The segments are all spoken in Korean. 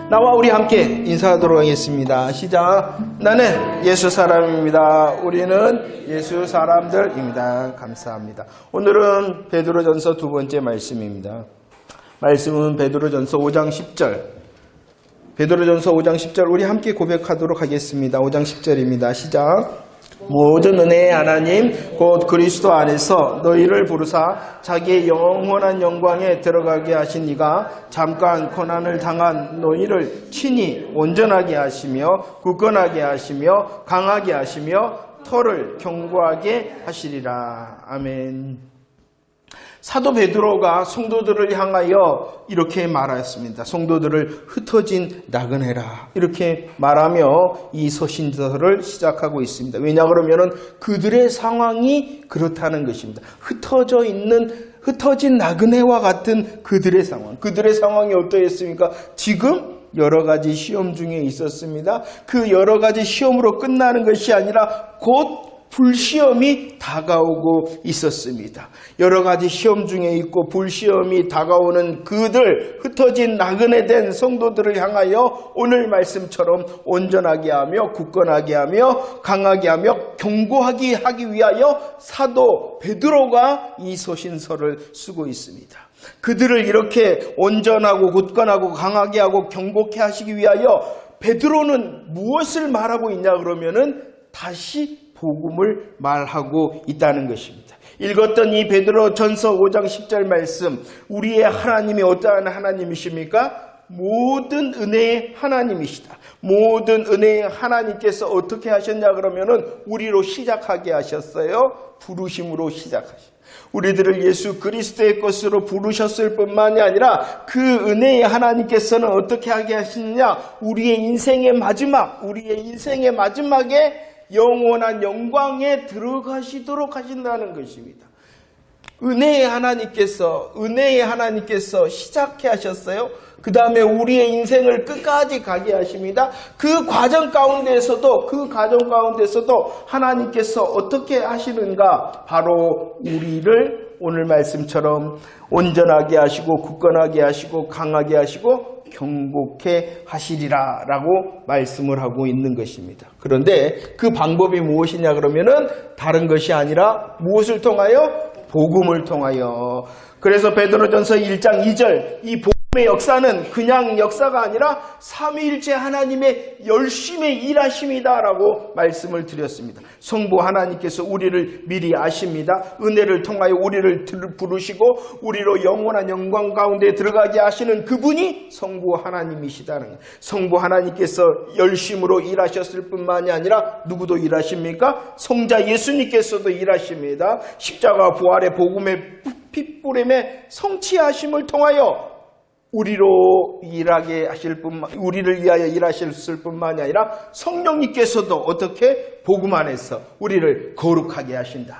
나와 우리 함께 인사하도록 하겠습니다. 시작. 나는 예수 사람입니다. 우리는 예수 사람들입니다. 감사합니다. 오늘은 베드로전서 두 번째 말씀입니다. 말씀은 베드로전서 5장 10절. 베드로전서 5장 10절 우리 함께 고백하도록 하겠습니다. 5장 10절입니다. 시작. 모든 은혜의 하나님 곧 그리스도 안에서 너희를 부르사 자기의 영원한 영광에 들어가게 하신 이가 잠깐 고난을 당한 너희를 친히 온전하게 하시며 굳건하게 하시며 강하게 하시며 터를 견고하게 하시리라. 아멘. 사도 베드로가 성도들을 향하여 이렇게 말하였습니다. 성도들을 흩어진 나그네라 이렇게 말하며 이 서신서를 시작하고 있습니다. 왜냐 그러면은 그들의 상황이 그렇다는 것입니다. 흩어진 나그네와 같은 그들의 상황이 어떠했습니까? 지금 여러 가지 시험 중에 있었습니다. 그 여러 가지 시험으로 끝나는 것이 아니라 곧 불시험이 다가오고 있었습니다. 여러 가지 시험 중에 있고 불시험이 다가오는 그들, 흩어진 나그네 된 성도들을 향하여 오늘 말씀처럼 온전하게 하며 굳건하게 하며 강하게 하며 견고하게 하기 위하여 사도 베드로가 이 서신서를 쓰고 있습니다. 그들을 이렇게 온전하고 굳건하고 강하게 하고 견고케 하시기 위하여 베드로는 무엇을 말하고 있냐 그러면은 다시 복음을 말하고 있다는 것입니다. 읽었던 이 베드로 전서 5장 10절 말씀, 우리의 하나님이 어떠한 하나님이십니까? 모든 은혜의 하나님이시다. 모든 은혜의 하나님께서 어떻게 하셨냐 그러면은 우리로 시작하게 하셨어요. 부르심으로 시작하셨어요. 우리들을 예수 그리스도의 것으로 부르셨을 뿐만이 아니라 그 은혜의 하나님께서는 어떻게 하게 하시느냐? 우리의 인생의 마지막에 영원한 영광에 들어가시도록 하신다는 것입니다. 은혜의 하나님께서 시작해 하셨어요. 그 다음에 우리의 인생을 끝까지 가게 하십니다. 그 과정 가운데서도 하나님께서 어떻게 하시는가? 바로 우리를 오늘 말씀처럼 온전하게 하시고 굳건하게 하시고 강하게 하시고 견고케 하시리라 라고 말씀을 하고 있는 것입니다. 그런데 그 방법이 무엇이냐 그러면은 다른 것이 아니라 무엇을 통하여? 복음을 통하여. 그래서 베드로전서 1장 2절 이 복음의 역사는 그냥 역사가 아니라 삼위일체 하나님의 열심히 일하심이다라고 말씀을 드렸습니다. 성부 하나님께서 우리를 미리 아십니다. 은혜를 통하여 우리를 부르시고 우리로 영원한 영광 가운데 들어가게 하시는 그분이 성부 하나님이시다는 거예요. 성부 하나님께서 열심으로 일하셨을 뿐만이 아니라 누구도 일하십니까? 성자 예수님께서도 일하십니다. 십자가 부활의 복음의 핏부림의 성취하심을 통하여 우리를 위하여 일하셨을 뿐만이 아니라 성령님께서도 어떻게 복음 안에서 우리를 거룩하게 하신다.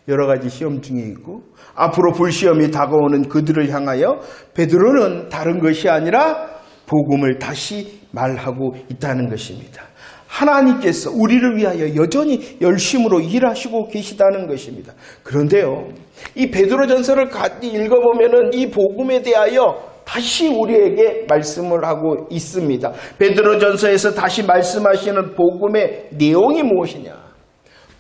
여러 가지 시험 중에 있고 앞으로 불시험이 다가오는 그들을 향하여 베드로는 다른 것이 아니라 복음을 다시 말하고 있다는 것입니다. 하나님께서 우리를 위하여 여전히 열심으로 일하시고 계시다는 것입니다. 그런데요, 이 베드로전서를 같이 읽어보면은 이 복음에 대하여 다시 우리에게 말씀을 하고 있습니다. 베드로전서에서 다시 말씀하시는 복음의 내용이 무엇이냐?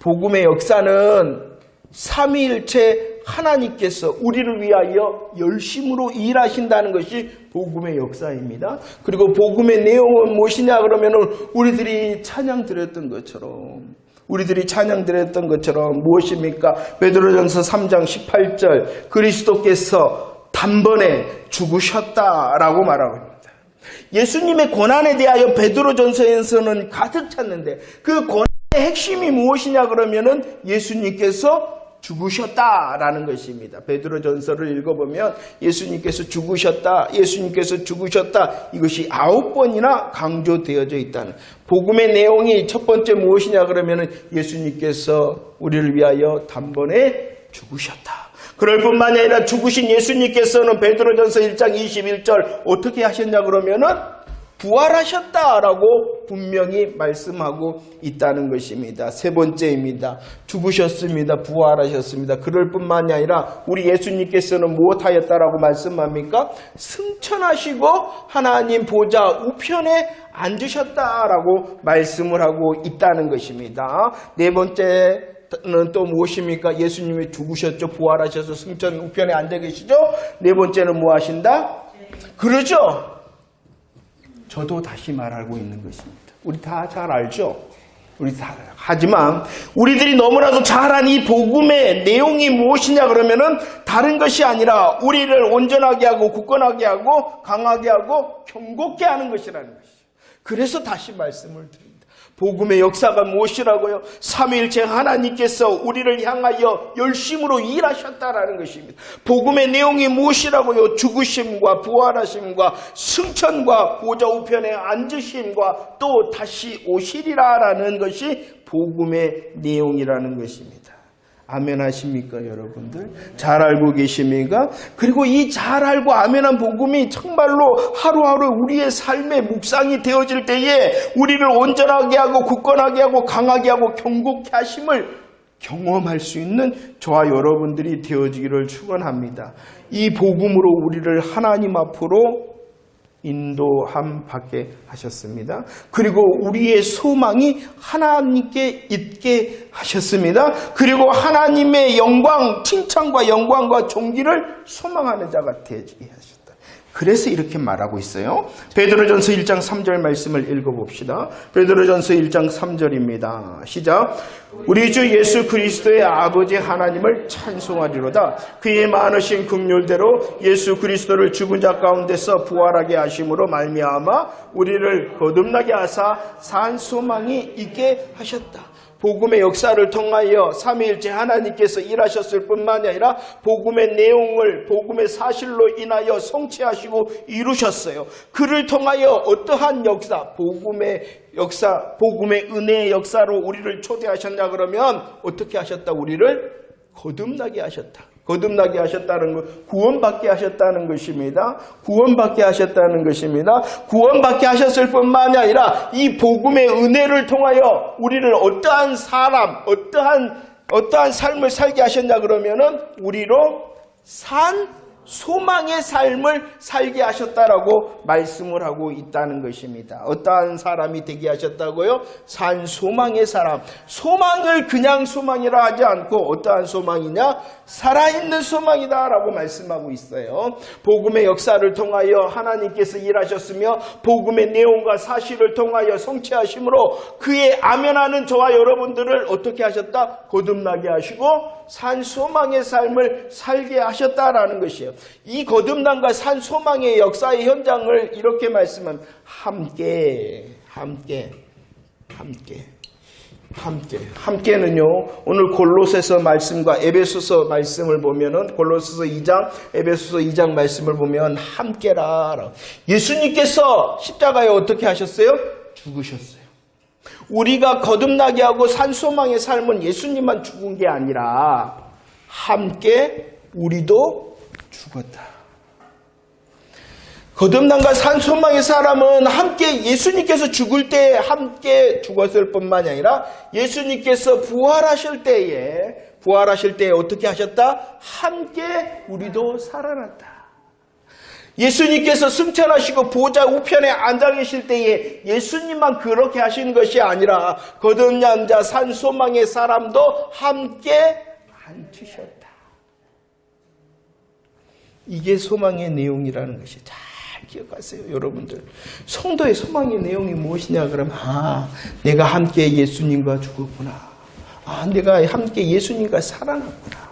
복음의 역사는 삼위일체 하나님께서 우리를 위하여 열심으로 일하신다는 것이 복음의 역사입니다. 그리고 복음의 내용은 무엇이냐 그러면은 우리들이 찬양 드렸던 것처럼 무엇입니까? 베드로전서 3장 18절 그리스도께서 단번에 죽으셨다라고 말하고 있습니다. 예수님의 고난에 대하여 베드로전서에서는 가득 찼는데 그 고난의 핵심이 무엇이냐 그러면은 예수님께서 죽으셨다라는 것입니다. 베드로전서를 읽어보면 예수님께서 죽으셨다 이것이 9번이나 강조되어져 있다는 복음의 내용이 첫 번째 무엇이냐 그러면 예수님께서 우리를 위하여 단번에 죽으셨다. 그럴 뿐만이 아니라 죽으신 예수님께서는 베드로전서 1장 21절 어떻게 하셨냐 그러면은 부활하셨다라고 분명히 말씀하고 있다는 것입니다. 세 번째입니다. 죽으셨습니다. 부활하셨습니다. 그럴 뿐만이 아니라 우리 예수님께서는 무엇하였다라고 말씀합니까? 승천하시고 하나님 보좌 우편에 앉으셨다라고 말씀을 하고 있다는 것입니다. 네 번째는 또 무엇입니까? 예수님이 죽으셨죠. 부활하셔서 승천 우편에 앉아 계시죠. 네 번째는 뭐 하신다? 그러죠. 저도 다시 말하고 있는 것입니다. 우리 다 잘 알죠? 하지만 우리들이 너무나도 잘 아는 이 복음의 내용이 무엇이냐 그러면은 다른 것이 아니라 우리를 온전하게 하고 굳건하게 하고 강하게 하고 견고케 하는 것이라는 것이죠. 그래서 다시 말씀을 드립니다. 복음의 역사가 무엇이라고요? 삼위일체 하나님께서 우리를 향하여 열심으로 일하셨다라는 것입니다. 복음의 내용이 무엇이라고요? 죽으심과 부활하심과 승천과 보좌 우편에 앉으심과 또 다시 오시리라라는 것이 복음의 내용이라는 것입니다. 아멘 하십니까 여러분들? 잘 알고 계십니까? 그리고 이 잘 알고 아멘한 복음이 정말로 하루하루 우리의 삶의 묵상이 되어질 때에 우리를 온전하게 하고 굳건하게 하고 강하게 하고 견고케 하심을 경험할 수 있는 저와 여러분들이 되어지기를 축원합니다. 이 복음으로 우리를 하나님 앞으로 인도함 받게 하셨습니다. 그리고 우리의 소망이 하나님께 있게 하셨습니다. 그리고 하나님의 영광, 칭찬과 영광과 존귀를 소망하는 자가 되게 하셨다. 그래서 이렇게 말하고 있어요. 베드로전서 1장 3절 말씀을 읽어봅시다. 베드로전서 1장 3절입니다. 시작. 우리 주 예수 그리스도의 아버지 하나님을 찬송하리로다. 그의 많으신 긍휼대로 예수 그리스도를 죽은 자 가운데서 부활하게 하심으로 말미암아 우리를 거듭나게 하사 산 소망이 있게 하셨다. 복음의 역사를 통하여 삼위일체 하나님께서 일하셨을 뿐만이 아니라 복음의 내용을 복음의 사실로 인하여 성취하시고 이루셨어요. 그를 통하여 어떠한 역사, 복음의 역사, 복음의 은혜의 역사로 우리를 초대하셨냐 그러면 어떻게 하셨다? 우리를 거듭나게 하셨다. 거듭나게 하셨다는 것, 구원받게 하셨다는 것입니다. 구원받게 하셨다는 것입니다. 구원받게 하셨을 뿐만이 아니라 이 복음의 은혜를 통하여 우리를 어떠한 사람, 어떠한 삶을 살게 하셨냐 그러면은 우리로 산 소망의 삶을 살게 하셨다라고 말씀을 하고 있다는 것입니다. 어떠한 사람이 되게 하셨다고요? 산 소망의 사람. 소망을 그냥 소망이라 하지 않고 어떠한 소망이냐? 살아있는 소망이다라고 말씀하고 있어요. 복음의 역사를 통하여 하나님께서 일하셨으며 복음의 내용과 사실을 통하여 성취하심으로 그의 아멘하는 저와 여러분들을 어떻게 하셨다? 거듭나게 하시고 산 소망의 삶을 살게 하셨다라는 것이에요. 이 거듭남과 산 소망의 역사의 현장을 이렇게 말씀하면 함께는요. 오늘 골로새서 말씀과 에베소서 말씀을 보면은 골로새서 2장, 에베소서 2장 말씀을 보면 함께라. 예수님께서 십자가에 어떻게 하셨어요? 죽으셨어요. 우리가 거듭나게 하고 산 소망의 삶은 예수님만 죽은 게 아니라 함께 우리도 죽었다. 거듭남과 산 소망의 사람은 함께 예수님께서 죽을 때에 함께 죽었을 뿐만이 아니라 예수님께서 부활하실 때에 어떻게 하셨다? 함께 우리도 살아났다. 예수님께서 승천하시고 보좌 우편에 앉아 계실 때에 예수님만 그렇게 하신 것이 아니라 거듭난 자 산 소망의 사람도 함께 앉으셨다. 이게 소망의 내용이라는 것이 잘 기억하세요, 여러분들. 성도의 소망의 내용이 무엇이냐 그러면 내가 함께 예수님과 죽었구나. 내가 함께 예수님과 살아났구나.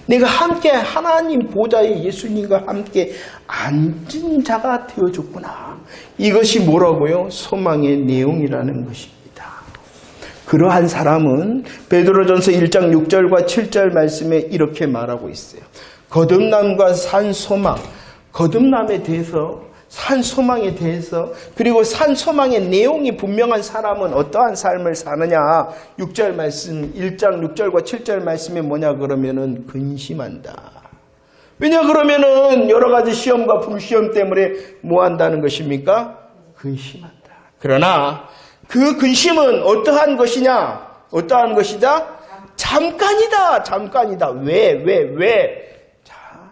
내가 함께 하나님 보좌에 예수님과 함께 앉은 자가 되어줬구나. 이것이 뭐라고요? 소망의 내용이라는 것입니다. 그러한 사람은 베드로전서 1장 6절과 7절 말씀에 이렇게 말하고 있어요. 거듭남과 산 소망, 거듭남에 대해서 산 소망에 대해서 그리고 산 소망의 내용이 분명한 사람은 어떠한 삶을 사느냐 6절 말씀 1장 6절과 7절 말씀이 뭐냐 그러면은 근심한다. 왜냐 그러면은 여러 가지 시험과 불시험 때문에 뭐 한다는 것입니까? 근심한다. 그러나 그 근심은 어떠한 것이냐? 어떠한 것이다? 잠깐이다. 잠깐이다. 왜? 자,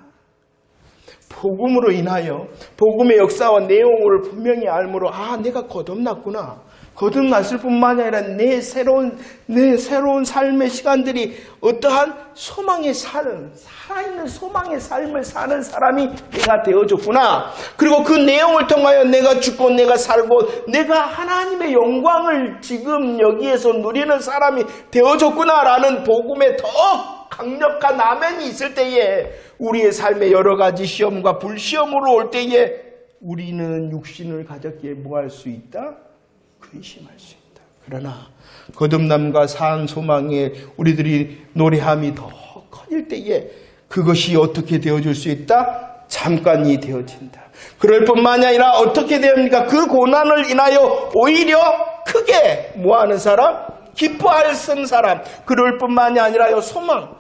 복음으로 인하여 복음의 역사와 내용을 분명히 알므로 내가 거듭났구나. 거듭났을 뿐만 아니라 내 새로운 삶의 시간들이 어떠한 소망의 살아있는 소망의 삶을 사는 사람이 내가 되어줬구나. 그리고 그 내용을 통하여 내가 죽고 내가 살고 내가 하나님의 영광을 지금 여기에서 누리는 사람이 되어줬구나라는 복음에 더 강력한 아멘이 있을 때에 우리의 삶에 여러 가지 시험과 불시험으로 올 때에 우리는 육신을 가졌기에 뭐 할 수 있다? 근심할 수 있다. 그러나 거듭남과 산 소망에 우리들이 노래함이 더 커질 때에 그것이 어떻게 되어질 수 있다? 잠깐이 되어진다. 그럴 뿐만이 아니라 어떻게 됩니까? 그 고난을 인하여 오히려 크게 뭐하는 사람? 기뻐할 사람. 그럴 뿐만이 아니라요 소망.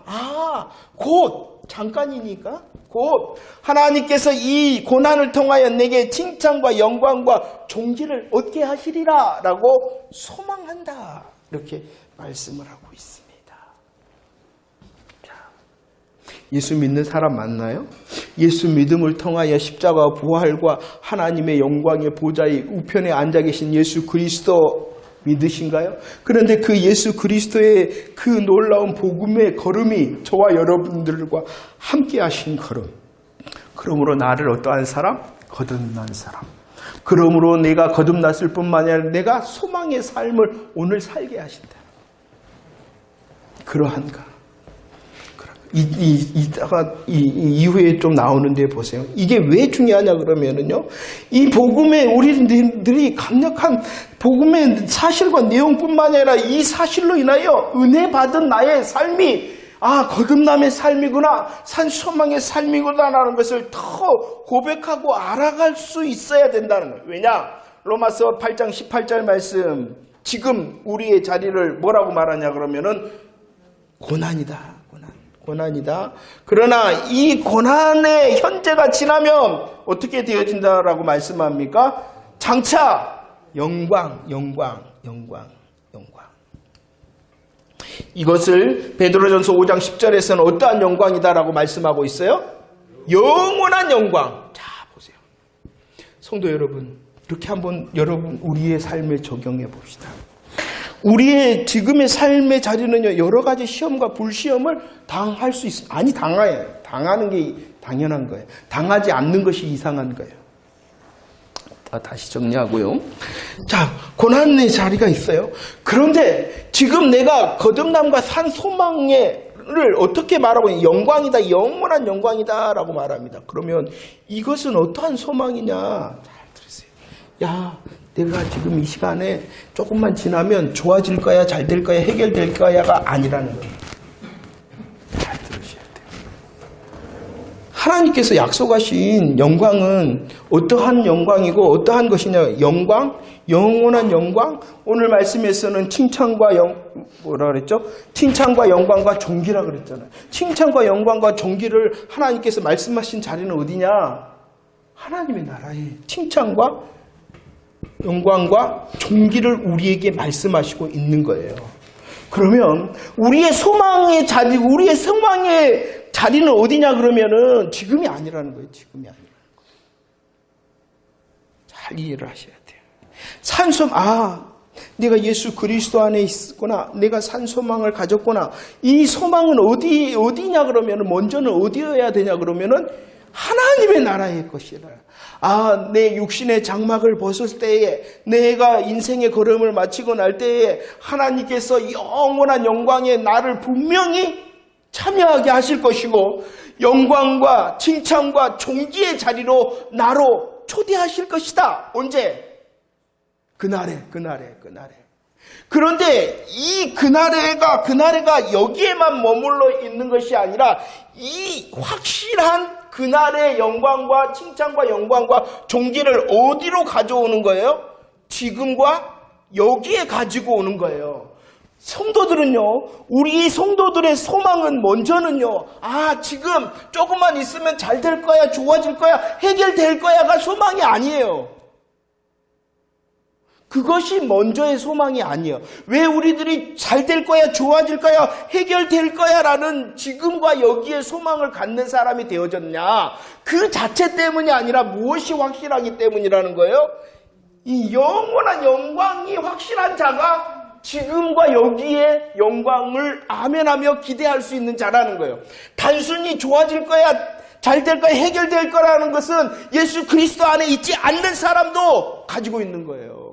곧 잠깐이니까 곧 하나님께서 이 고난을 통하여 내게 칭찬과 영광과 존귀를 얻게 하시리라 라고 소망한다. 이렇게 말씀을 하고 있습니다. 자, 예수 믿는 사람 맞나요? 예수 믿음을 통하여 십자가와 부활과 하나님의 영광의 보좌의 우편에 앉아 계신 예수 그리스도 믿으신가요? 그런데 그 예수 그리스도의 그 놀라운 복음의 걸음이 저와 여러분들과 함께 하신 걸음. 그러므로 나를 어떠한 사람? 거듭난 사람. 그러므로 내가 거듭났을 뿐만 아니라 내가 소망의 삶을 오늘 살게 하신다. 그러한가? 이따가 이후에 좀 나오는데 보세요. 이게 왜 중요하냐 그러면은요. 이 복음에 우리들이 강력한 복음의 사실과 내용뿐만 아니라 이 사실로 인하여 은혜 받은 나의 삶이 거듭남의 삶이구나, 산소망의 삶이구나라는 것을 더 고백하고 알아갈 수 있어야 된다는 거예요. 왜냐? 로마서 8장 18절 말씀. 지금 우리의 자리를 뭐라고 말하냐 그러면은 고난이다. 고난이다. 그러나 이 고난의 현재가 지나면 어떻게 되어진다라고 말씀합니까? 장차 영광. 이것을 베드로전서 5장 10절에서는 어떠한 영광이다라고 말씀하고 있어요? 영원한 영광. 자, 보세요. 성도 여러분, 이렇게 한번 여러분 우리의 삶에 적용해 봅시다. 우리의 지금의 삶의 자리는요, 여러 가지 시험과 불시험을 당할 수 있습니다. 아니, 당하는 게 당연한 거예요. 당하지 않는 것이 이상한 거예요. 다시 정리하고요. 자, 고난의 자리가 있어요. 그런데 지금 내가 거듭남과 산 소망을 어떻게 말하고 있냐? 영광이다, 영원한 영광이다 라고 말합니다. 그러면 이것은 어떠한 소망이냐? 잘 들으세요. 야, 내가 지금 이 시간에 조금만 지나면 좋아질 거야, 잘 될 거야, 해결될 거야가 아니라는 거예요. 잘 들으셔야 돼요. 하나님께서 약속하신 영광은 어떠한 영광이고 어떠한 것이냐? 영광, 영원한 영광. 오늘 말씀에서는 칭찬과 뭐라 그랬죠? 칭찬과 영광과 존귀라 그랬잖아요. 칭찬과 영광과 존귀를 하나님께서 말씀하신 자리는 어디냐? 하나님의 나라에 칭찬과 영광과 존귀를 우리에게 말씀하시고 있는 거예요. 그러면 우리의 소망의 자리, 우리의 소망의 자리는 어디냐 그러면은 지금이 아니라는 거예요. 지금이 아니라는 거예요. 잘 이해를 하셔야 돼요. 내가 예수 그리스도 안에 있구나. 내가 산소망을 가졌구나. 이 소망은 어디냐 그러면은 먼저는 어디여야 되냐 그러면은 하나님의 나라의 것이라. 내 육신의 장막을 벗을 때에, 내가 인생의 걸음을 마치고 날 때에 하나님께서 영원한 영광에 나를 분명히 참여하게 하실 것이고, 영광과 칭찬과 존귀의 자리로 나로 초대하실 것이다. 언제? 그날에. 그런데 이 그날에가 여기에만 머물러 있는 것이 아니라 이 확실한 그날의 영광과 칭찬과 영광과 존귀를 어디로 가져오는 거예요? 지금과 여기에 가지고 오는 거예요. 성도들은요, 우리 성도들의 소망은 먼저는요, 지금 조금만 있으면 잘 될 거야, 좋아질 거야, 해결될 거야가 소망이 아니에요. 그것이 먼저의 소망이 아니에요. 왜 우리들이 잘 될 거야, 좋아질 거야, 해결될 거야 라는 지금과 여기에 소망을 갖는 사람이 되어졌냐? 그 자체 때문이 아니라 무엇이 확실하기 때문이라는 거예요. 이 영원한 영광이 확실한 자가 지금과 여기에 영광을 아멘하며 기대할 수 있는 자라는 거예요. 단순히 좋아질 거야, 잘 될 거야, 해결될 거라는 것은 예수 그리스도 안에 있지 않는 사람도 가지고 있는 거예요.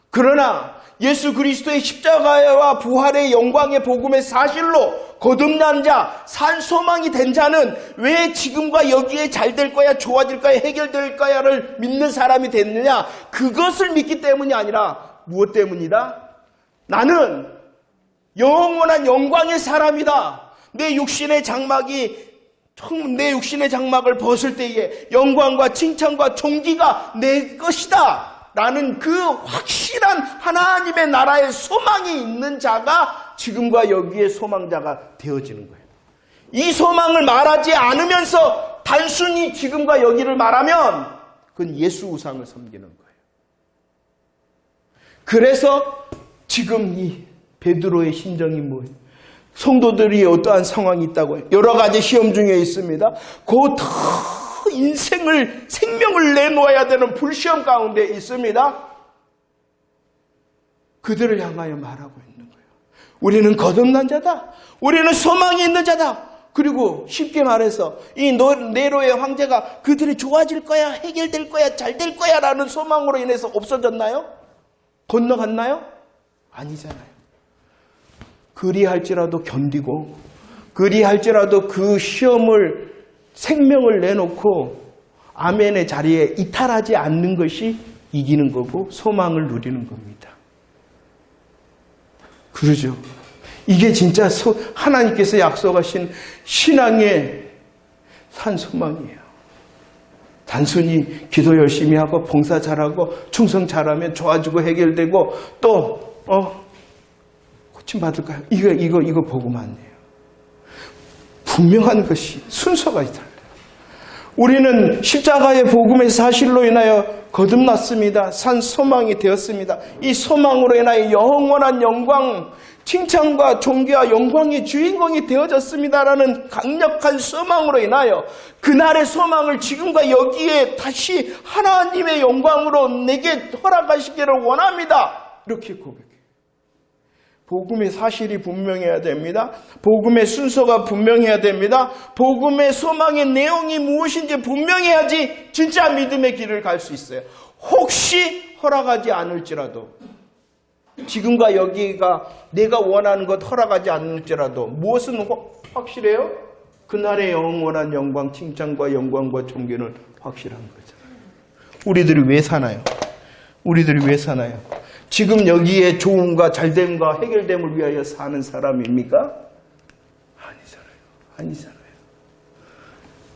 그러나 예수 그리스도의 십자가와 부활의 영광의 복음의 사실로 거듭난 자, 산 소망이 된 자는 왜 지금과 여기에 잘 될 거야, 좋아질 거야, 해결될 거야를 믿는 사람이 됐느냐? 그것을 믿기 때문이 아니라 무엇 때문이다? 나는 영원한 영광의 사람이다. 내 육신의 장막을 벗을 때에 영광과 칭찬과 존귀가 내 것이다 라는 그 확실한 하나님의 나라의 소망이 있는 자가 지금과 여기에 소망자가 되어지는 거예요. 이 소망을 말하지 않으면서 단순히 지금과 여기를 말하면 그건 예수 우상을 섬기는 거예요. 그래서 지금 이 베드로의 심정이 뭐예요? 성도들이 어떠한 상황이 있다고 해요? 여러 가지 시험 중에 있습니다. 곧 생명을 내놓아야 되는 불시험 가운데 있습니다. 그들을 향하여 말하고 있는 거예요. 우리는 거듭난 자다. 우리는 소망이 있는 자다. 그리고 쉽게 말해서 이 네로의 황제가 그들이 좋아질 거야, 해결될 거야, 잘 될 거야 라는 소망으로 인해서 없어졌나요? 건너갔나요? 아니잖아요. 그리할지라도 견디고 그리할지라도 그 시험을 생명을 내놓고 아멘의 자리에 이탈하지 않는 것이 이기는 거고 소망을 누리는 겁니다. 그러죠. 이게 진짜 하나님께서 약속하신 신앙의 산 소망이에요. 단순히 기도 열심히 하고 봉사 잘하고 충성 잘하면 좋아지고 해결되고 또 고침받을까요? 이거 보고만 해요. 분명한 것이 순서가 있다. 우리는 십자가의 복음의 사실로 인하여 거듭났습니다. 산 소망이 되었습니다. 이 소망으로 인하여 영원한 영광, 칭찬과 존귀와 영광의 주인공이 되어졌습니다라는 강력한 소망으로 인하여 그날의 소망을 지금과 여기에 다시 하나님의 영광으로 내게 허락하시기를 원합니다. 이렇게 고백해요. 복음의 사실이 분명해야 됩니다. 복음의 순서가 분명해야 됩니다. 복음의 소망의 내용이 무엇인지 분명해야지 진짜 믿음의 길을 갈 수 있어요. 혹시 허락하지 않을지라도 지금과 여기가 내가 원하는 것 허락하지 않을지라도 무엇은 확실해요? 그날의 영원한 영광, 칭찬과 영광과 존귀는 확실한 거잖아요. 우리들이 왜 사나요? 지금 여기에 좋음과 잘됨과 해결됨을 위하여 사는 사람입니까? 아니잖아요.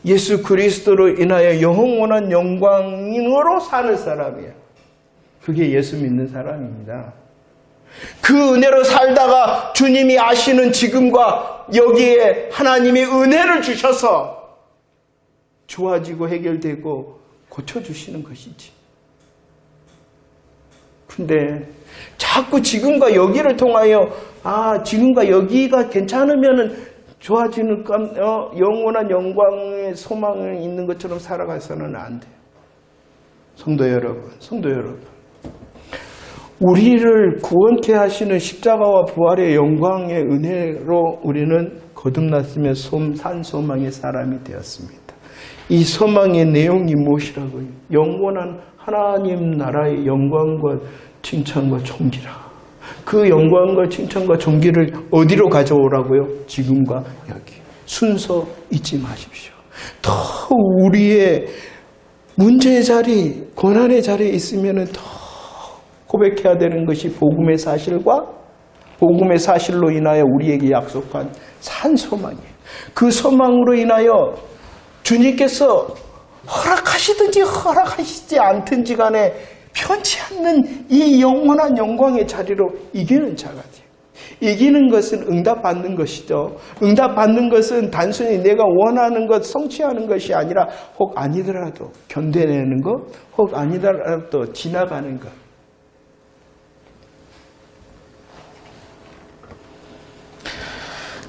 예수 그리스도로 인하여 영원한 영광으로 사는 사람이에요. 그게 예수 믿는 사람입니다. 그 은혜로 살다가 주님이 아시는 지금과 여기에 하나님이 은혜를 주셔서 좋아지고 해결되고 고쳐주시는 것이지. 근데 자꾸 지금과 여기를 통하여 지금과 여기가 괜찮으면은 좋아지는 영원한 영광의 소망이 있는 것처럼 살아가서는 안 돼요. 성도 여러분. 우리를 구원케 하시는 십자가와 부활의 영광의 은혜로 우리는 거듭났으며 산 소망의 사람이 되었습니다. 이 소망의 내용이 무엇이라고요? 영원한 하나님 나라의 영광과 칭찬과 존귀라. 그 영광과 칭찬과 존귀를 어디로 가져오라고요? 지금과 여기. 순서 잊지 마십시오. 더 우리의 문제의 자리, 고난의 자리에 있으면 더 고백해야 되는 것이 복음의 사실과 복음의 사실로 인하여 우리에게 약속한 산 소망이에요. 그 소망으로 인하여 주님께서 허락하시든지 허락하시지 않든지 간에 편치 않는 이 영원한 영광의 자리로 이기는 자가 돼요. 이기는 것은 응답받는 것이죠. 응답받는 것은 단순히 내가 원하는 것, 성취하는 것이 아니라 혹 아니더라도 견뎌내는 것, 혹 아니더라도 지나가는 것.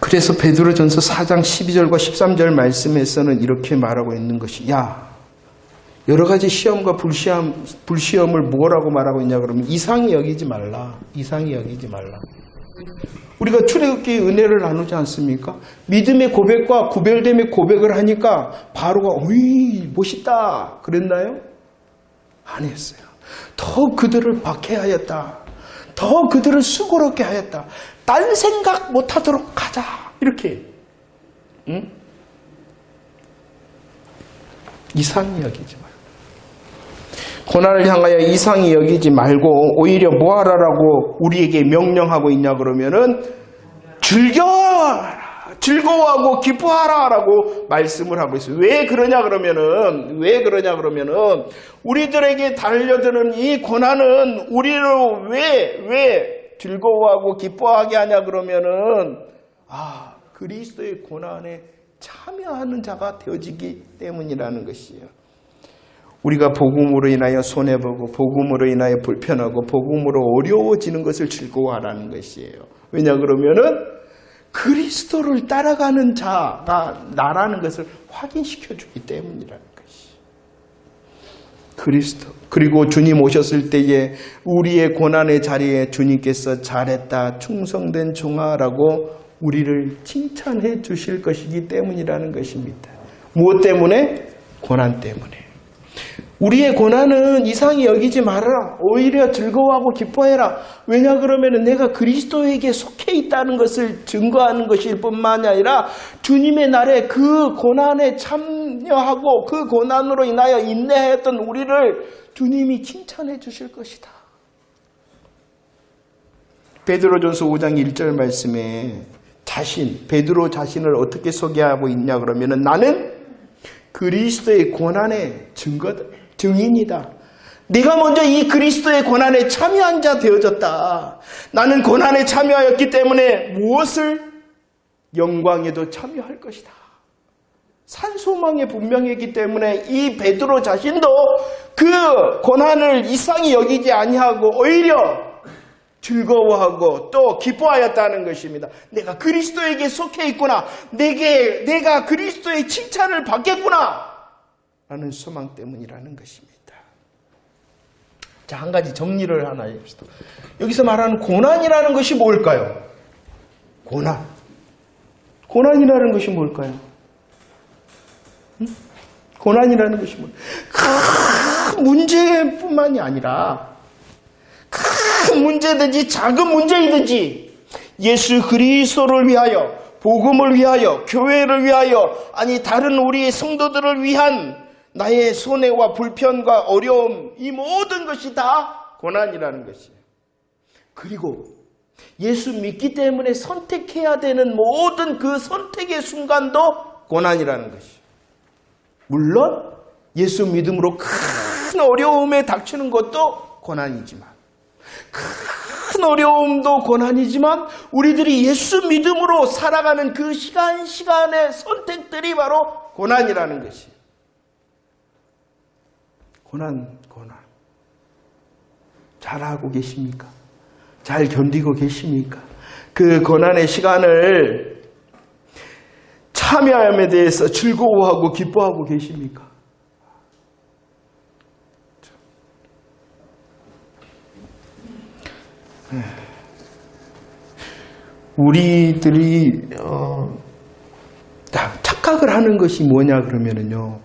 그래서 베드로전서 4장 12절과 13절 말씀에서는 이렇게 말하고 있는 것이 여러 가지 시험과 불시험을 뭐라고 말하고 있냐 그러면 이상히 여기지 말라. 이상히 여기지 말라. 우리가 출애굽기의 은혜를 나누지 않습니까? 믿음의 고백과 구별됨의 고백을 하니까 바로가 어이 멋있다 그랬나요? 안 했어요. 더 그들을 박해하였다. 더 그들을 수고롭게 하였다. 딴 생각 못하도록 하자. 이렇게 이상히 여기지 말고 고난을 향하여 이상히 여기지 말고 오히려 뭐하라라고 우리에게 명령하고 있냐 그러면은 즐거워하고 기뻐하라라고 말씀을 하고 있어요. 왜 그러냐 그러면은 우리들에게 달려드는 이 고난은 우리를 왜 즐거워하고 기뻐하게 하냐 그러면은 그리스도의 고난에 참여하는 자가 되어지기 때문이라는 것이에요. 우리가 복음으로 인하여 손해보고 복음으로 인하여 불편하고 복음으로 어려워지는 것을 즐거워하라는 것이에요. 왜냐 그러면은 그리스도를 따라가는 자가 나라는 것을 확인시켜주기 때문이라는 것이. 그리스도. 그리고 주님 오셨을 때에 우리의 고난의 자리에 주님께서 잘했다 충성된 종아라고 우리를 칭찬해 주실 것이기 때문이라는 것입니다. 무엇 때문에? 고난 때문에. 우리의 고난은 이상히 여기지 말아라. 오히려 즐거워하고 기뻐해라. 왜냐 그러면 내가 그리스도에게 속해 있다는 것을 증거하는 것일 뿐만이 아니라 주님의 날에 그 고난에 참여하고 그 고난으로 인하여 인내하였던 우리를 주님이 칭찬해 주실 것이다. 베드로전서 5장 1절 말씀에 베드로 자신을 어떻게 소개하고 있냐 그러면은 나는 그리스도의 고난의 증인이다. 네가 먼저 이 그리스도의 고난에 참여한 자 되어졌다. 나는 고난에 참여하였기 때문에 무엇을? 영광에도 참여할 것이다. 산소망에 분명했기 때문에 이 베드로 자신도 그 고난을 이상히 여기지 아니하고 오히려 즐거워하고 또 기뻐하였다는 것입니다. 내가 그리스도에게 속해 있구나. 내가 그리스도의 칭찬을 받겠구나. 라는 소망 때문이라는 것입니다. 자, 한 가지 정리를 하나 해봅시다. 여기서 말하는 고난이라는 것이 뭘까요? 고난이라는 것이 뭘까요? 고난이라는 것이 뭘까요? 큰 문제뿐만이 아니라 큰 문제든지 작은 문제이든지 예수 그리스도를 위하여 복음을 위하여 교회를 위하여 다른 우리의 성도들을 위한 나의 손해와 불편과 어려움 이 모든 것이 다 고난이라는 것이에요. 그리고 예수 믿기 때문에 선택해야 되는 모든 그 선택의 순간도 고난이라는 것이에요. 물론 예수 믿음으로 큰 어려움에 닥치는 것도 고난이지만 큰 어려움도 고난이지만 우리들이 예수 믿음으로 살아가는 그 시간의 선택들이 바로 고난이라는 것이에요. 고난. 잘하고 계십니까? 잘 견디고 계십니까? 그 고난의 시간을 참여함에 대해서 즐거워하고 기뻐하고 계십니까? 우리들이 착각을 하는 것이 뭐냐 그러면은요.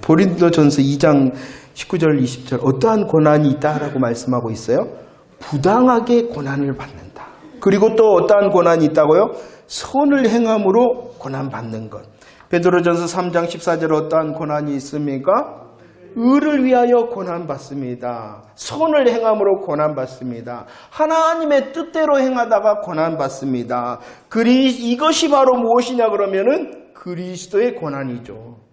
고린도전서 2장 19절 20절 어떠한 고난이 있다라고 말씀하고 있어요? 부당하게 고난을 받는다. 그리고 또 어떠한 고난이 있다고요? 선을 행함으로 고난받는 것. 베드로전서 3장 14절 어떠한 고난이 있습니까? 의를 위하여 고난받습니다. 선을 행함으로 고난받습니다. 하나님의 뜻대로 행하다가 고난받습니다. 이것이 바로 무엇이냐 그러면은 그리스도의 고난이죠.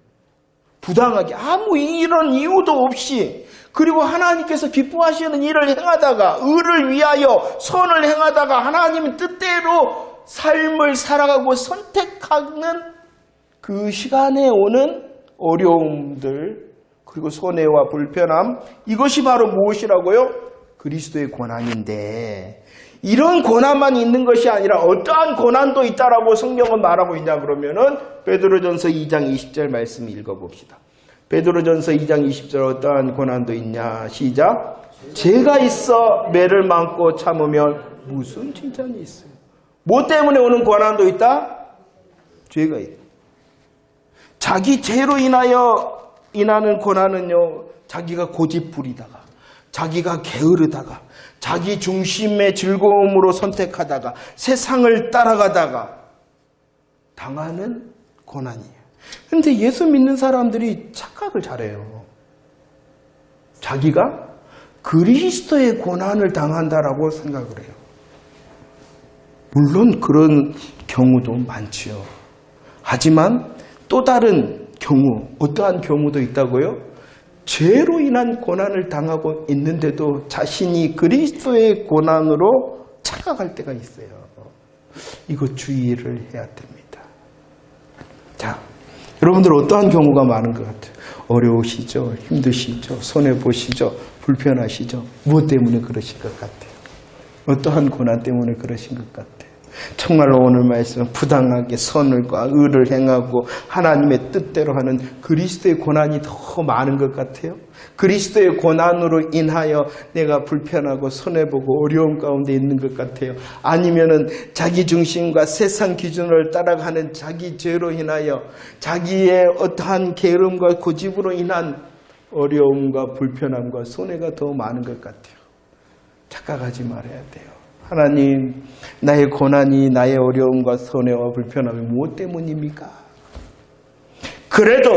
부당하게 아무 이런 이유도 없이 그리고 하나님께서 기뻐하시는 일을 행하다가 의를 위하여 선을 행하다가 하나님의 뜻대로 삶을 살아가고 선택하는 그 시간에 오는 어려움들 그리고 손해와 불편함 이것이 바로 무엇이라고요? 그리스도의 고난인데 이런 고난만 있는 것이 아니라 어떠한 고난도 있다라고 성경은 말하고 있냐 그러면은 베드로전서 2장 20절 말씀 읽어봅시다. 베드로전서 2장 20절 어떠한 고난도 있냐. 시작. 죄가 있어 매를 많고 참으면 무슨 칭찬이 있어요. 뭐 때문에 오는 고난도 있다? 죄가 있다. 자기 죄로 인하는 고난은요, 자기가 고집부리다가, 자기가 게으르다가, 자기 중심의 즐거움으로 선택하다가, 세상을 따라가다가 당하는 고난이에요. 근데 예수 믿는 사람들이 착각을 잘해요. 자기가 그리스도의 고난을 당한다라고 생각을 해요. 물론 그런 경우도 많지요. 하지만 또 다른 경우, 어떠한 경우도 있다고요? 죄로 인한 고난을 당하고 있는데도 자신이 그리스도의 고난으로 착각할 때가 있어요. 이거 주의를 해야 됩니다. 자, 여러분들 어떠한 경우가 많은 것 같아요? 어려우시죠? 힘드시죠? 손해보시죠? 불편하시죠? 무엇 때문에 그러신 것 같아요? 어떠한 고난 때문에 그러신 것 같아요? 정말로 오늘 말씀은 부당하게 선을과 의를 행하고 하나님의 뜻대로 하는 그리스도의 고난이 더 많은 것 같아요. 그리스도의 고난으로 인하여 내가 불편하고 손해보고 어려움 가운데 있는 것 같아요. 아니면은 자기 중심과 세상 기준을 따라가는 자기 죄로 인하여 자기의 어떠한 게으름과 고집으로 인한 어려움과 불편함과 손해가 더 많은 것 같아요. 착각하지 말아야 돼요. 하나님, 나의 고난이 나의 어려움과 손해와 불편함이 무엇 때문입니까? 그래도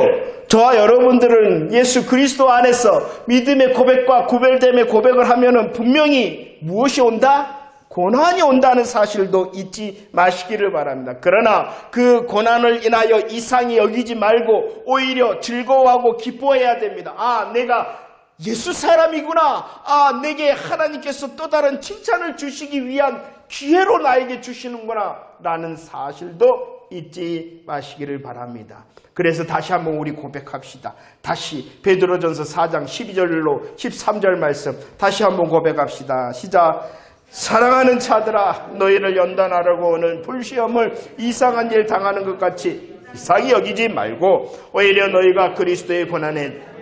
저와 여러분들은 예수 그리스도 안에서 믿음의 고백과 구별됨의 고백을 하면은 분명히 무엇이 온다? 고난이 온다는 사실도 잊지 마시기를 바랍니다. 그러나 그 고난을 인하여 이상히 여기지 말고 오히려 즐거워하고 기뻐해야 됩니다. 아, 내가 예수 사람이구나. 아, 내게 하나님께서 또 다른 칭찬을 주시기 위한 기회로 나에게 주시는구나 라는 사실도 잊지 마시기를 바랍니다. 그래서 다시 한번 우리 고백합시다. 다시 베드로전서 4장 12절로 13절 말씀 다시 한번 고백합시다. 시작. 사랑하는 자들아, 너희를 연단하려고 오는 불시험을 이상한 일 당하는 것 같이 이상히 여기지 말고 오히려 너희가 그리스도의 고난에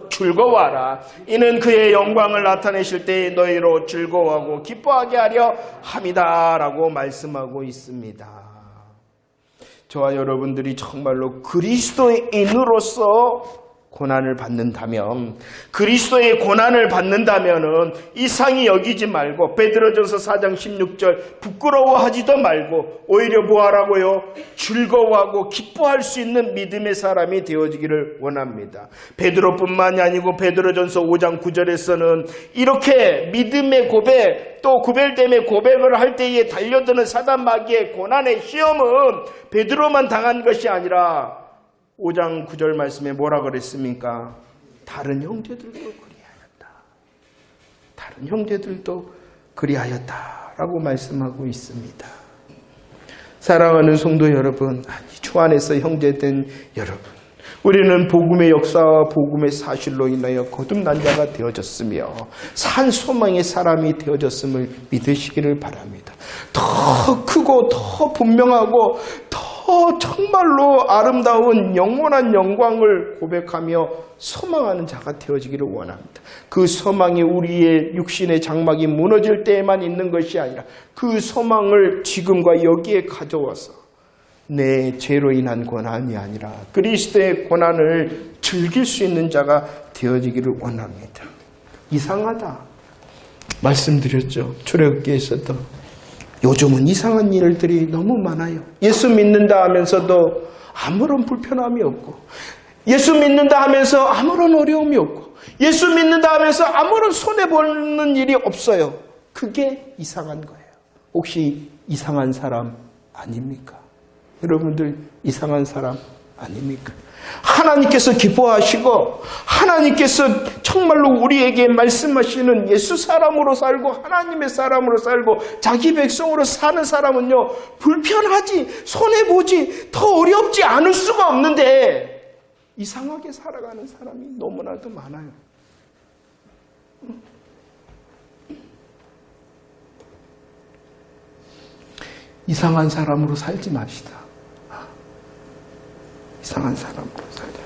즐거워하라. 이는 그의 영광을 나타내실 때에 너희로 즐거워하고 기뻐하게 하려 함이다 라고 말씀하고 있습니다. 저와 여러분들이 정말로 그리스도인으로서 고난을 받는다면, 그리스도의 고난을 받는다면은 이상히 여기지 말고 베드로전서 4장 16절 부끄러워하지도 말고 오히려 뭐하라고요? 즐거워하고 기뻐할 수 있는 믿음의 사람이 되어지기를 원합니다. 베드로뿐만이 아니고 베드로전서 5장 9절에서는 이렇게 믿음의 고백 또 구별됨의 고백을 할 때에 달려드는 사단 마귀의 고난의 시험은 베드로만 당한 것이 아니라 5장 9절 말씀에 뭐라 그랬습니까? 다른 형제들도 그리하였다. 다른 형제들도 그리하였다라고 말씀하고 있습니다. 사랑하는 성도 여러분, 주 안에서 형제된 여러분, 우리는 복음의 역사와 복음의 사실로 인하여 거듭난 자가 되어졌으며 산 소망의 사람이 되어졌음을 믿으시기를 바랍니다. 더 크고 더 분명하고 더 정말로 아름다운 영원한 영광을 고백하며 소망하는 자가 되어지기를 원합니다. 그 소망이 우리의 육신의 장막이 무너질 때에만 있는 것이 아니라 그 소망을 지금과 여기에 가져와서 내 죄로 인한 고난이 아니라 그리스도의 고난을 즐길 수 있는 자가 되어지기를 원합니다. 이상하다 말씀드렸죠. 출애굽기에서도 요즘은 이상한 일들이 너무 많아요. 예수 믿는다 하면서도 아무런 불편함이 없고, 예수 믿는다 하면서 아무런 어려움이 없고, 예수 믿는다 하면서 아무런 손해보는 일이 없어요. 그게 이상한 거예요. 혹시 이상한 사람 아닙니까? 여러분들 이상한 사람 아닙니까? 하나님께서 기뻐하시고 하나님께서 정말로 우리에게 말씀하시는 예수 사람으로 살고 하나님의 사람으로 살고 자기 백성으로 사는 사람은요, 불편하지, 손해보지, 더 어렵지 않을 수가 없는데 이상하게 살아가는 사람이 너무나도 많아요. 이상한 사람으로 살지 맙시다. 이상한 사람으로 살자.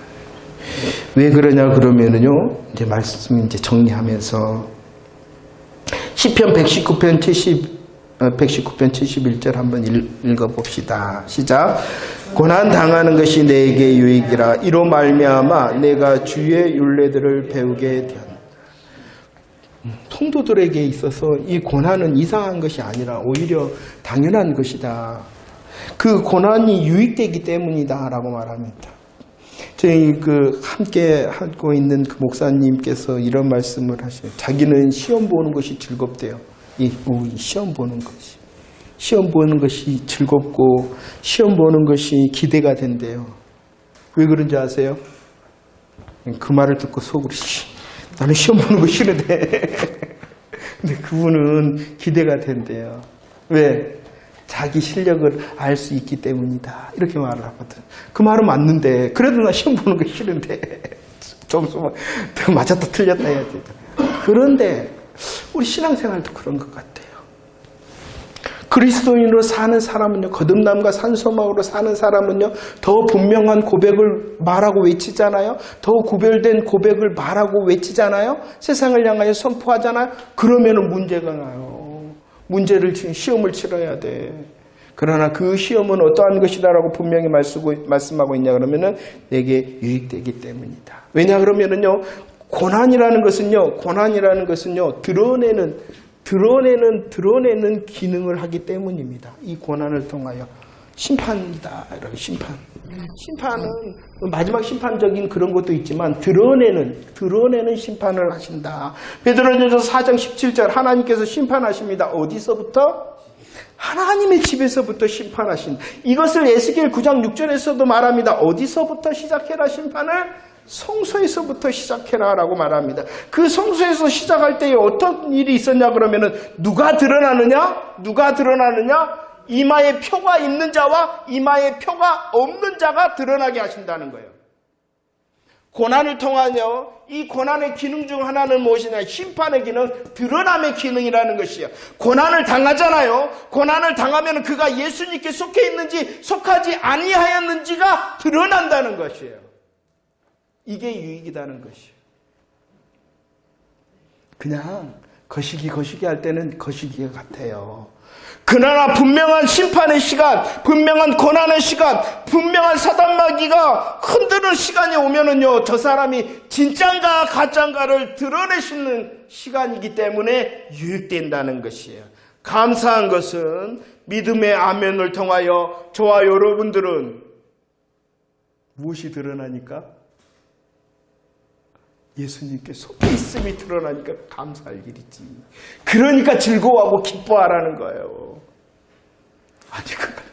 왜 그러냐 그러면은요, 이제 말씀 이제 정리하면서 시편 119편 71절 한번 읽어봅시다. 시작. 고난 당하는 것이 내게 유익이라. 이로 말미암아 내가 주의 율례들을 배우게 되었다. 통도들에게 있어서 이 고난은 이상한 것이 아니라 오히려 당연한 것이다. 그 고난이 유익되기 때문이다 라고 말합니다. 저희 함께 하고 있는 그 목사님께서 이런 말씀을 하셔요. 자기는 시험 보는 것이 즐겁대요. 이 시험 보는 것이. 시험 보는 것이 즐겁고 시험 보는 것이 기대가 된대요. 왜 그런지 아세요? 그 말을 듣고 속으로 나는 시험 보는 거 싫은데. 근데 그분은 기대가 된대요. 왜? 자기 실력을 알 수 있기 때문이다. 이렇게 말을 하거든. 그 말은 맞는데, 그래도 나 시험 보는 거 싫은데. 점수만 맞았다 틀렸다 해야 돼. 그런데, 우리 신앙생활도 그런 것 같아요. 그리스도인으로 사는 사람은요, 거듭남과 산소망으로 사는 사람은요, 더 분명한 고백을 말하고 외치잖아요. 더 구별된 고백을 말하고 외치잖아요. 세상을 향하여 선포하잖아요. 그러면은 문제가 나요. 문제를 시험을 치러야 돼. 그러나 그 시험은 어떠한 것이다라고 분명히 말씀하고 있냐 그러면은 내게 유익되기 때문이다. 왜냐 그러면은요, 고난이라는 것은요, 드러내는 기능을 하기 때문입니다. 이 고난을 통하여 심판이다. 이런 심판은 마지막 심판적인 그런 것도 있지만 드러내는 심판을 하신다. 베드로전서 4장 17절 하나님께서 심판하십니다. 어디서부터? 하나님의 집에서부터 심판하신다. 이것을 에스겔 9장 6절에서도 말합니다. 어디서부터 시작해라 심판을? 성소에서부터 시작해라 라고 말합니다. 그 성소에서 시작할 때에 어떤 일이 있었냐 그러면은 누가 드러나느냐? 이마에 표가 있는 자와 이마에 표가 없는 자가 드러나게 하신다는 거예요. 고난을 통하여 이 고난의 기능 중 하나는 무엇이냐? 심판의 기능, 드러남의 기능이라는 것이에요. 고난을 당하잖아요. 고난을 당하면 그가 예수님께 속해 있는지 속하지 아니하였는지가 드러난다는 것이에요. 이게 유익이라는 것이에요. 그냥 거시기 할 때는 거시기 같아요. 그러나 분명한 심판의 시간, 분명한 고난의 시간, 분명한 사단마귀가 흔드는 시간이 오면은요, 저 사람이 진짠가 가짠가를 드러내시는 시간이기 때문에 유익된다는 것이에요. 감사한 것은 믿음의 아멘을 통하여 저와 여러분들은 무엇이 드러나니까? 예수님께 속해 있음이 드러나니까 감사할 일이지. 그러니까 즐거워하고 기뻐하라는 거예요. 아니 그 같아.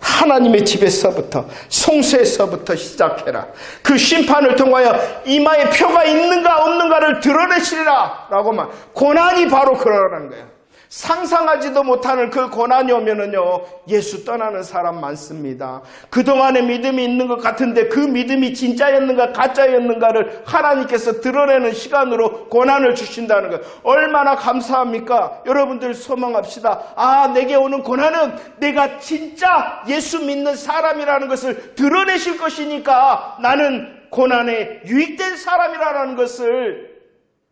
하나님의 집에서부터 성소에서부터 시작해라. 그 심판을 통하여 이마에 표가 있는가 없는가를 드러내시리라 라고 말. 고난이 바로 그러라는 거예요. 상상하지도 못하는 그 고난이 오면은요, 예수 떠나는 사람 많습니다. 그동안의 믿음이 있는 것 같은데 그 믿음이 진짜였는가 가짜였는가를 하나님께서 드러내는 시간으로 고난을 주신다는 거예요. 얼마나 감사합니까? 여러분들 소망합시다. 아, 내게 오는 고난은 내가 진짜 예수 믿는 사람이라는 것을 드러내실 것이니까 나는 고난에 유익된 사람이라는 것을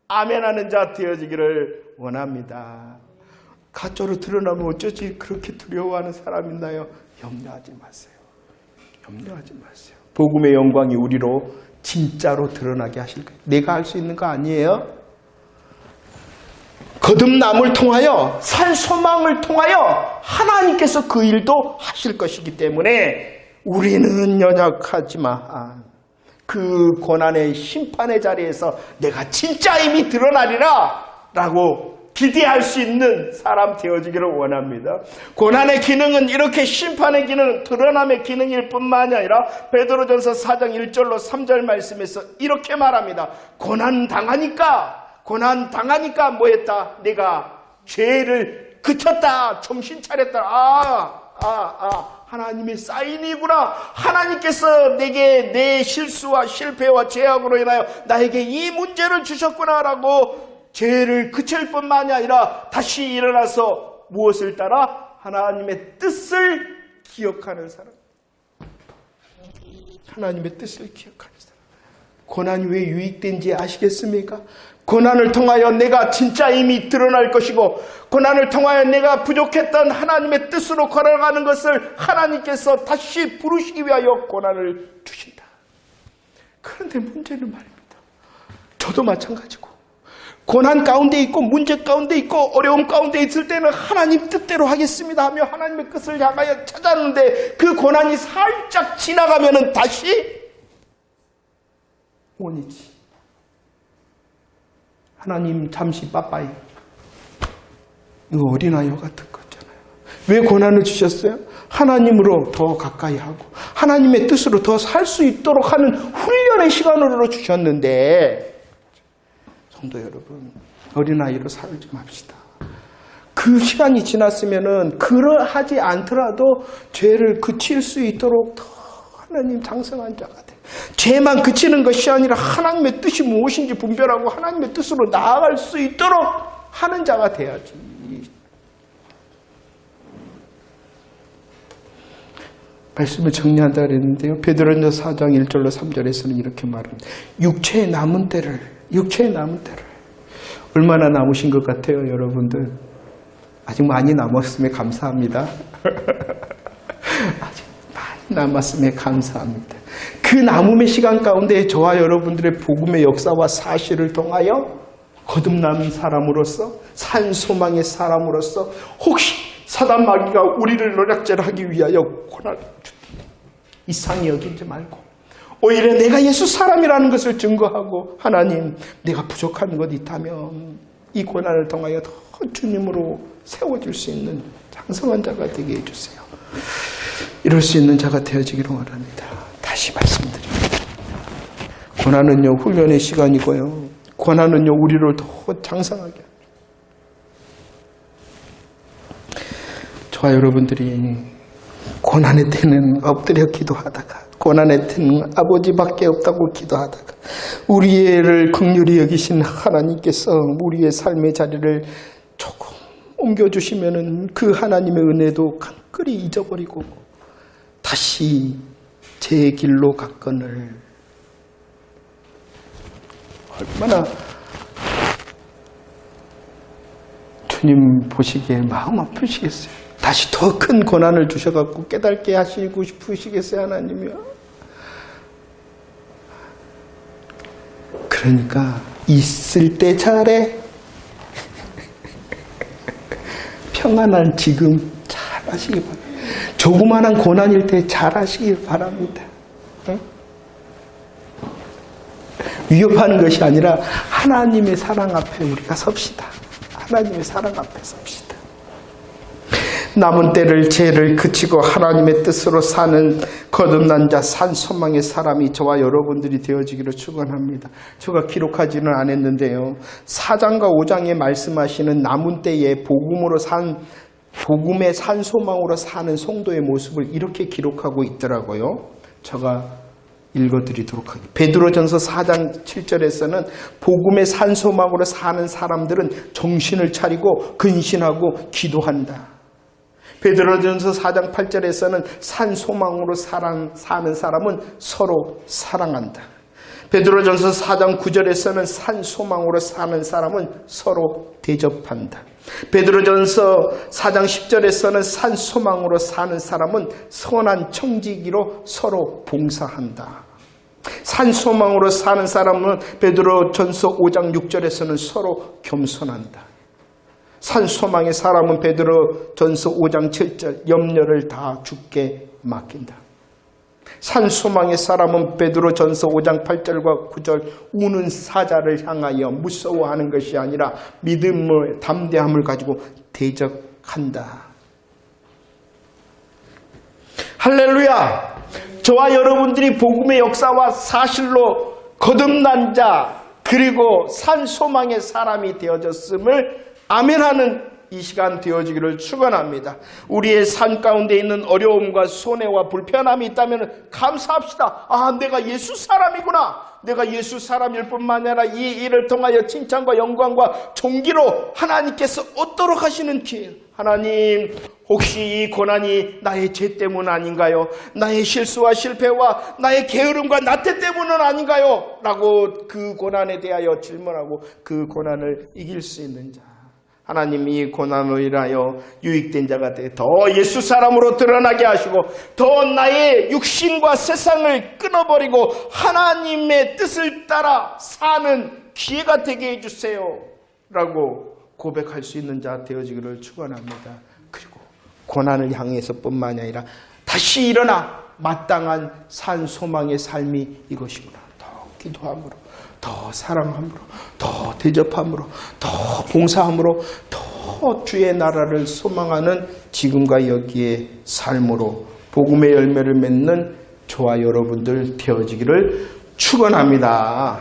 아멘하는 자 되어지기를 원합니다. 가짜로 드러나면 어쩌지 그렇게 두려워하는 사람 있나요? 염려하지 마세요. 염려하지 마세요. 복음의 영광이 우리로 진짜로 드러나게 하실 거예요. 내가 할 수 있는 거 아니에요? 거듭남을 통하여 산 소망을 통하여 하나님께서 그 일도 하실 것이기 때문에 우리는 연약하지만 그 고난의 심판의 자리에서 내가 진짜 힘이 드러나리라 라고 기대할 수 있는 사람 되어지기를 원합니다. 고난의 기능은 이렇게 심판의 기능, 드러남의 기능일 뿐만이 아니라 베드로전서 4장 1절로 3절 말씀에서 이렇게 말합니다. 고난 당하니까 뭐 했다? 내가 죄를 그쳤다. 정신 차렸다. 하나님의 사인이구나. 하나님께서 내게 내 실수와 실패와 죄악으로 인하여 나에게 이 문제를 주셨구나라고 죄를 그칠 뿐만이 아니라 다시 일어나서 무엇을 따라? 하나님의 뜻을 기억하는 사람. 하나님의 뜻을 기억하는 사람. 고난이 왜 유익된지 아시겠습니까? 고난을 통하여 내가 진짜 힘이 드러날 것이고, 고난을 통하여 내가 부족했던 하나님의 뜻으로 걸어가는 것을 하나님께서 다시 부르시기 위하여 고난을 주신다. 그런데 문제는 말입니다. 저도 마찬가지고, 고난 가운데 있고 문제 가운데 있고 어려움 가운데 있을 때는 하나님 뜻대로 하겠습니다 하며 하나님의 뜻을 향하여 찾았는데, 그 고난이 살짝 지나가면은 다시 원이지. 하나님 잠시 빠빠이. 이거 어린아이와 같은 거잖아요. 왜 고난을 주셨어요? 하나님으로 더 가까이 하고 하나님의 뜻으로 더 살 수 있도록 하는 훈련의 시간으로 주셨는데, 성도 여러분, 어린아이로 살지 맙시다. 그 시간이 지났으면은 그러하지 않더라도 죄를 그칠 수 있도록 더 하나님 장성한 자가 돼. 죄만 그치는 것이 아니라 하나님의 뜻이 무엇인지 분별하고 하나님의 뜻으로 나아갈 수 있도록 하는 자가 돼야지. 말씀을 정리한다 그랬는데요. 베드로전서 4장 1절로 3절에서는 이렇게 말합니다. 육체의 남은 때를 얼마나 남으신 것 같아요, 여러분들? 아직 많이 남았음에 감사합니다. 아직 많이 남았음에 감사합니다. 그 남음의 시간 가운데 저와 여러분들의 복음의 역사와 사실을 통하여 거듭난 사람으로서, 산 소망의 사람으로서, 혹시 사단 마귀가 우리를 노략질하기 위하여 고난을 준다, 이상히 여기지 말고 오히려 내가 예수 사람이라는 것을 증거하고, 하나님 내가 부족한 것 있다면 이 고난을 통하여 더 주님으로 세워질 수 있는 장성한 자가 되게 해주세요. 이럴 수 있는 자가 되어지기를 원합니다. 다시 말씀드립니다. 고난은요, 훈련의 시간이고요, 고난은요, 우리를 더 장성하게 합니다. 저와 여러분들이 고난의 때는 엎드려 기도하다가, 고난의 때는 아버지밖에 없다고 기도하다가, 우리를 긍휼히 여기신 하나님께서 우리의 삶의 자리를 조금 옮겨주시면은 그 하나님의 은혜도 끈끈이 잊어버리고 다시 제 길로 갔거늘 얼마나 주님 보시기에 마음 아프시겠어요. 다시 더 큰 고난을 주셔갖고 깨닫게 하시고 싶으시겠어요, 하나님이요. 그러니까 있을 때 잘해. 평안한 지금 잘하시기 바랍니다. 조그마한 고난일 때 잘하시길 바랍니다. 응? 위협하는 것이 아니라 하나님의 사랑 앞에 우리가 섭시다. 하나님의 사랑 앞에 섭시다. 남은 때를 죄를 그치고 하나님의 뜻으로 사는 거듭난 자, 산 소망의 사람이 저와 여러분들이 되어지기를 축원합니다. 제가 기록하지는 않았는데요, 4장과 5장에 말씀하시는 남은 때에 복음의 산 소망으로 사는 성도의 모습을 이렇게 기록하고 있더라고요. 제가 읽어드리도록 하겠습니다. 베드로전서 4장 7절에서는 복음의 산 소망으로 사는 사람들은 정신을 차리고 근신하고 기도한다. 베드로전서 4장 8절에서는 산 소망으로 사는 사람은 서로 사랑한다. 베드로전서 4장 9절에서는 산 소망으로 사는 사람은 서로 대접한다. 베드로전서 4장 10절에서는 산 소망으로 사는 사람은 선한 청지기로 서로 봉사한다. 산 소망으로 사는 사람은 베드로전서 5장 6절에서는 서로 겸손한다. 산 소망의 사람은 베드로전서 5장 7절 염려를 다 주께 맡긴다. 산 소망의 사람은 베드로전서 5장 8절과 9절 우는 사자를 향하여 무서워하는 것이 아니라 믿음의 담대함을 가지고 대적한다. 할렐루야! 저와 여러분들이 복음의 역사와 사실로 거듭난 자, 그리고 산 소망의 사람이 되어졌음을 아멘하는 이 시간 되어지기를 축원합니다. 우리의 삶 가운데 있는 어려움과 손해와 불편함이 있다면 감사합시다. 아, 내가 예수 사람이구나. 내가 예수 사람일 뿐만 아니라 이 일을 통하여 칭찬과 영광과 존귀로 하나님께서 얻도록 하시는 길. 하나님, 혹시 이 고난이 나의 죄 때문 아닌가요? 나의 실수와 실패와 나의 게으름과 나태 때문은 아닌가요? 라고 그 고난에 대하여 질문하고 그 고난을 이길 수 있는 자. 하나님, 이 고난으로 인하여 유익된 자가 돼 더 예수 사람으로 드러나게 하시고 더 나의 육신과 세상을 끊어버리고 하나님의 뜻을 따라 사는 기회가 되게 해주세요 라고 고백할 수 있는 자 되어지기를 축원합니다. 그리고 고난을 향해서 뿐만이 아니라 다시 일어나 마땅한 산 소망의 삶이 이것이구나. 더 기도함으로, 더 사랑함으로, 더 대접함으로, 더 봉사함으로, 더 주의 나라를 소망하는 지금과 여기의 삶으로 복음의 열매를 맺는 저와 여러분들 되어지기를 축원합니다.